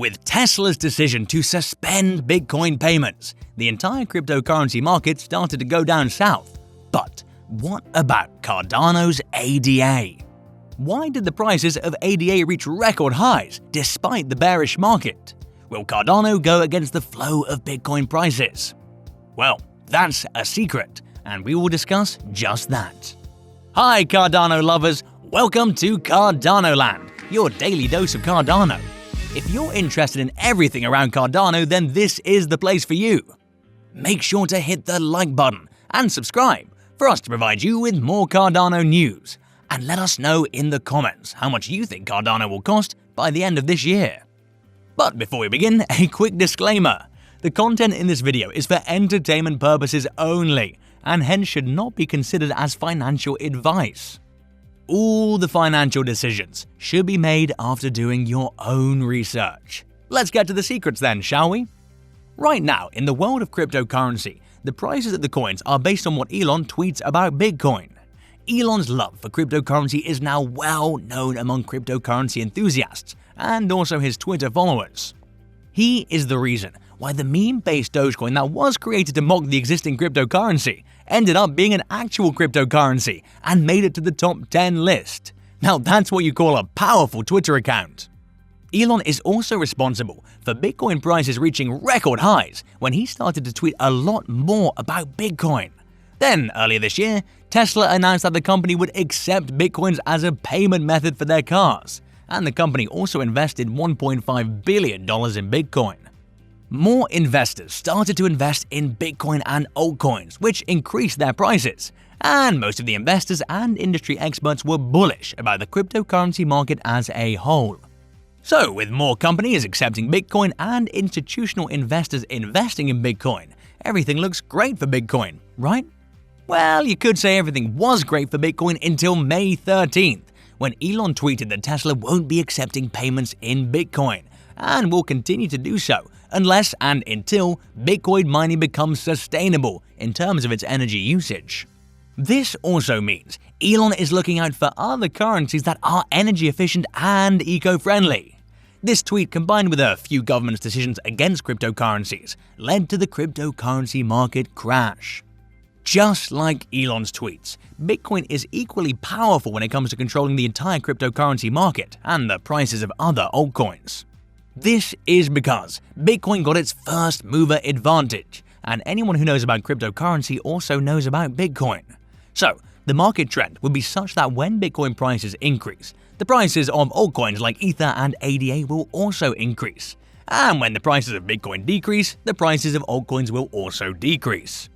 With Tesla's decision to suspend Bitcoin payments, the entire cryptocurrency market started to go down south. But what about Cardano's ADA? Why did the prices of ADA reach record highs despite the bearish market? Will Cardano go against the flow of Bitcoin prices? Well, that's a secret, and we will discuss just that. Hi Cardano lovers, welcome to Cardano Land, your daily dose of Cardano. If you're interested in everything around Cardano, then this is the place for you. Make sure to hit the like button and subscribe for us to provide you with more Cardano news. And let us know in the comments how much you think Cardano will cost by the end of this year. But before we begin, a quick disclaimer. The content in this video is for entertainment purposes only, and hence should not be considered as financial advice. All the financial decisions should be made after doing your own research. Let's get to the secrets then, shall we? Right now, in the world of cryptocurrency, the prices of the coins are based on what Elon tweets about Bitcoin. Elon's love for cryptocurrency is now well known among cryptocurrency enthusiasts and also his Twitter followers. He is the reason why the meme-based Dogecoin that was created to mock the existing cryptocurrency ended up being an actual cryptocurrency and made it to the top 10 list. Now that's what you call a powerful Twitter account. Elon is also responsible for Bitcoin prices reaching record highs when he started to tweet a lot more about Bitcoin. Then, earlier this year, Tesla announced that the company would accept Bitcoins as a payment method for their cars, and the company also invested $1.5 billion in Bitcoin. More investors started to invest in Bitcoin and altcoins, which increased their prices, and most of the investors and industry experts were bullish about the cryptocurrency market as a whole. So, with more companies accepting Bitcoin and institutional investors investing in Bitcoin, everything looks great for Bitcoin, right? Well, you could say everything was great for Bitcoin until May 13th, when Elon tweeted that Tesla won't be accepting payments in Bitcoin, and will continue to do so unless and until Bitcoin mining becomes sustainable in terms of its energy usage. This also means Elon is looking out for other currencies that are energy efficient and eco-friendly. This tweet, combined with a few governments' decisions against cryptocurrencies, led to the cryptocurrency market crash. Just like Elon's tweets, Bitcoin is equally powerful when it comes to controlling the entire cryptocurrency market and the prices of other altcoins. This is because Bitcoin got its first mover advantage, and anyone who knows about cryptocurrency also knows about Bitcoin. So, the market trend would be such that when Bitcoin prices increase, the prices of altcoins like Ether and ADA will also increase. And when the prices of Bitcoin decrease, the prices of altcoins will also decrease.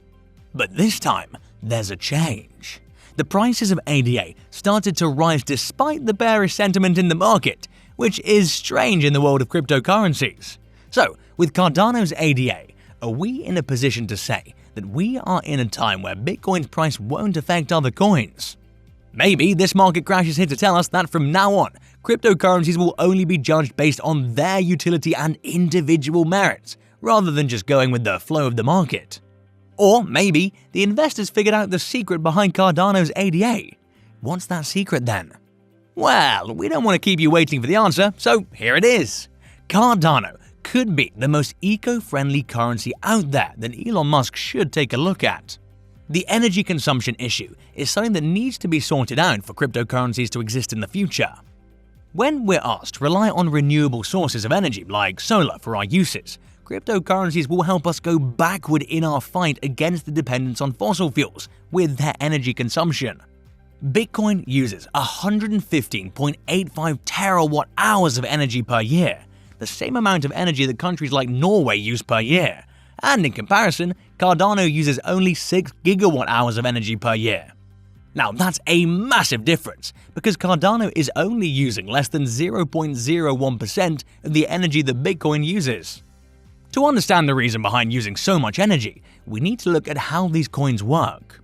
But this time, there's a change. The prices of ADA started to rise despite the bearish sentiment in the market, which is strange in the world of cryptocurrencies. So, with Cardano's ADA, are we in a position to say that we are in a time where Bitcoin's price won't affect other coins? Maybe this market crash is here to tell us that from now on, cryptocurrencies will only be judged based on their utility and individual merits, rather than just going with the flow of the market. Or maybe the investors figured out the secret behind Cardano's ADA. What's that secret then? Well, we don't want to keep you waiting for the answer, so here it is. Cardano could be the most eco-friendly currency out there that Elon Musk should take a look at. The energy consumption issue is something that needs to be sorted out for cryptocurrencies to exist in the future. When we're asked to rely on renewable sources of energy like solar for our uses, cryptocurrencies will help us go backward in our fight against the dependence on fossil fuels with their energy consumption. Bitcoin uses 115.85 terawatt hours of energy per year, the same amount of energy that countries like Norway use per year, and in comparison, Cardano uses only 6 gigawatt hours of energy per year. Now that's a massive difference, because Cardano is only using less than 0.01% of the energy that Bitcoin uses. To understand the reason behind using so much energy, we need to look at how these coins work.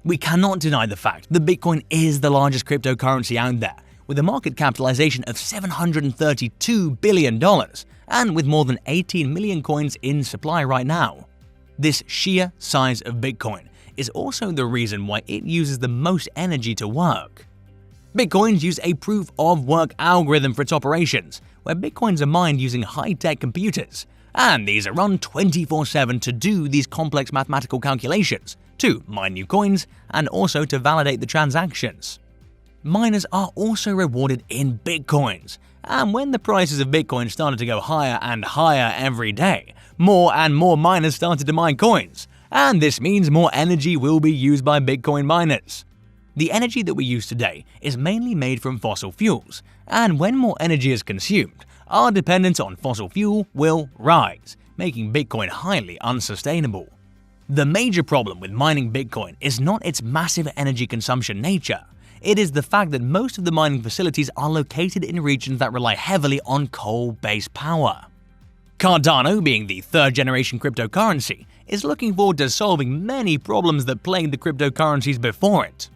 We cannot deny the fact that Bitcoin is the largest cryptocurrency out there, with a market capitalization of $732 billion and with more than 18 million coins in supply right now. This sheer size of Bitcoin is also the reason why it uses the most energy to work. Bitcoins use a proof-of-work algorithm for its operations, where bitcoins are mined using high-tech computers, and these are run 24/7 to do these complex mathematical calculations, to mine new coins, and also to validate the transactions. Miners are also rewarded in bitcoins, and when the prices of bitcoin started to go higher and higher every day, more and more miners started to mine coins, and this means more energy will be used by bitcoin miners. The energy that we use today is mainly made from fossil fuels, and when more energy is consumed, our dependence on fossil fuel will rise, making Bitcoin highly unsustainable. The major problem with mining Bitcoin is not its massive energy consumption nature. It is the fact that most of the mining facilities are located in regions that rely heavily on coal-based power. Cardano, being the third-generation cryptocurrency, is looking forward to solving many problems that plagued the cryptocurrencies before it.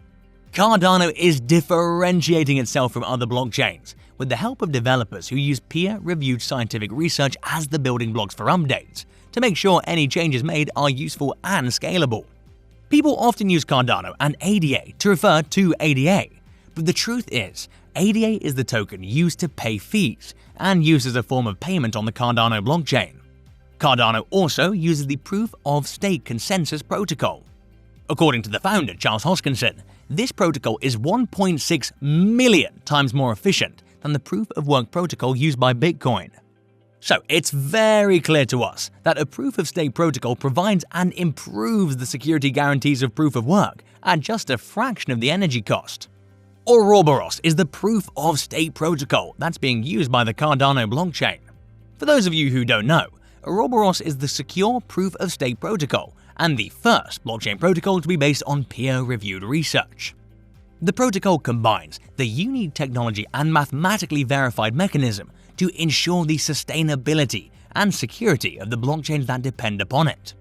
Cardano is differentiating itself from other blockchains with the help of developers who use peer-reviewed scientific research as the building blocks for updates to make sure any changes made are useful and scalable. People often use Cardano and ADA to refer to ADA, but the truth is, ADA is the token used to pay fees and used as a form of payment on the Cardano blockchain. Cardano also uses the proof-of-stake consensus protocol. According to the founder, Charles Hoskinson, this protocol is 1.6 million times more efficient than the proof-of-work protocol used by Bitcoin. So it's very clear to us that a proof-of-stake protocol provides and improves the security guarantees of proof-of-work at just a fraction of the energy cost. Ouroboros is the proof-of-stake protocol that's being used by the Cardano blockchain. For those of you who don't know, Ouroboros is the secure proof-of-stake protocol and the first blockchain protocol to be based on peer-reviewed research. The protocol combines the unique technology and mathematically verified mechanism to ensure the sustainability and security of the blockchains that depend upon it.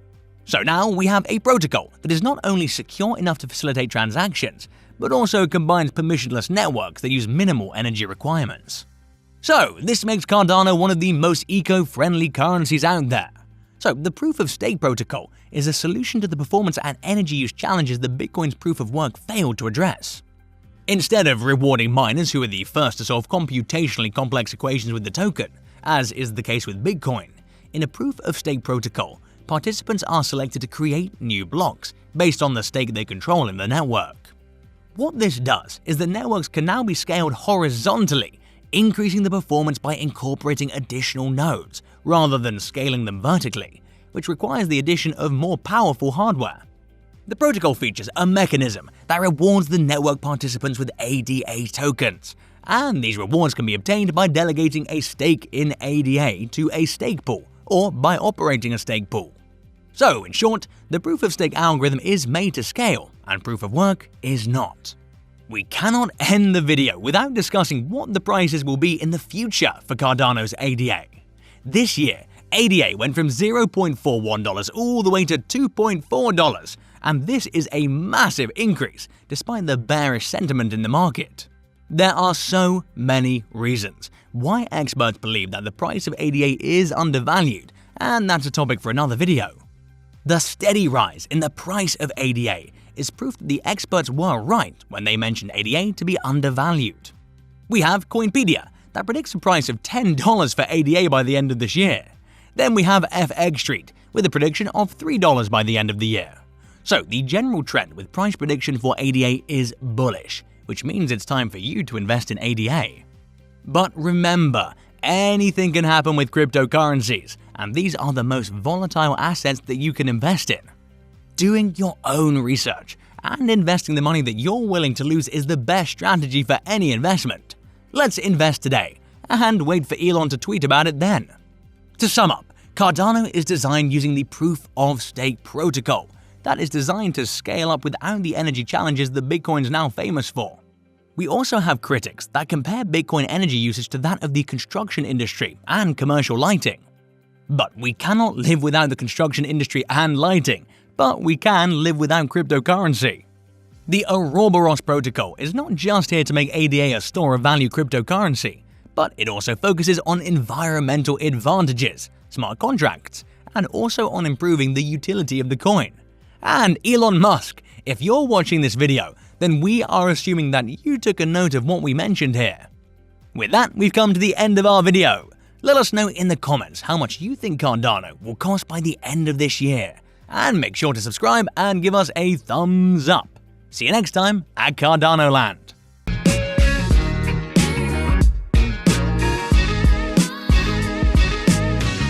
So now we have a protocol that is not only secure enough to facilitate transactions, but also combines permissionless networks that use minimal energy requirements. So this makes Cardano one of the most eco-friendly currencies out there. So the proof-of-stake protocol is a solution to the performance and energy use challenges that Bitcoin's proof-of-work failed to address. Instead of rewarding miners who are the first to solve computationally complex equations with the token, as is the case with Bitcoin, in a proof-of-stake protocol, participants are selected to create new blocks based on the stake they control in the network. What this does is that networks can now be scaled horizontally, increasing the performance by incorporating additional nodes rather than scaling them vertically, which requires the addition of more powerful hardware. The protocol features a mechanism that rewards the network participants with ADA tokens, and these rewards can be obtained by delegating a stake in ADA to a stake pool or by operating a stake pool. So, in short, the proof-of-stake algorithm is made to scale, and proof-of-work is not. We cannot end the video without discussing what the prices will be in the future for Cardano's ADA. This year, ADA went from $0.41 all the way to $2.4, and this is a massive increase despite the bearish sentiment in the market. There are so many reasons why experts believe that the price of ADA is undervalued, and that's a topic for another video. The steady rise in the price of ADA is proof that the experts were right when they mentioned ADA to be undervalued. We have Coinpedia that predicts a price of $10 for ADA by the end of this year. Then we have FX Street with a prediction of $3 by the end of the year. So the general trend with price prediction for ADA is bullish, which means it's time for you to invest in ADA. But remember, anything can happen with cryptocurrencies, and these are the most volatile assets that you can invest in. Doing your own research and investing the money that you're willing to lose is the best strategy for any investment. Let's invest today and wait for Elon to tweet about it then. To sum up, Cardano is designed using the proof-of-stake protocol that is designed to scale up without the energy challenges that Bitcoin is now famous for. We also have critics that compare Bitcoin energy usage to that of the construction industry and commercial lighting. But we cannot live without the construction industry and lighting, but we can live without cryptocurrency. The Ouroboros protocol is not just here to make ADA a store of value cryptocurrency, but it also focuses on environmental advantages, smart contracts, and also on improving the utility of the coin. And Elon Musk, if you're watching this video, then we are assuming that you took a note of what we mentioned here. With that, we've come to the end of our video. Let us know in the comments how much you think Cardano will cost by the end of this year. And make sure to subscribe and give us a thumbs up. See you next time at Cardano Land.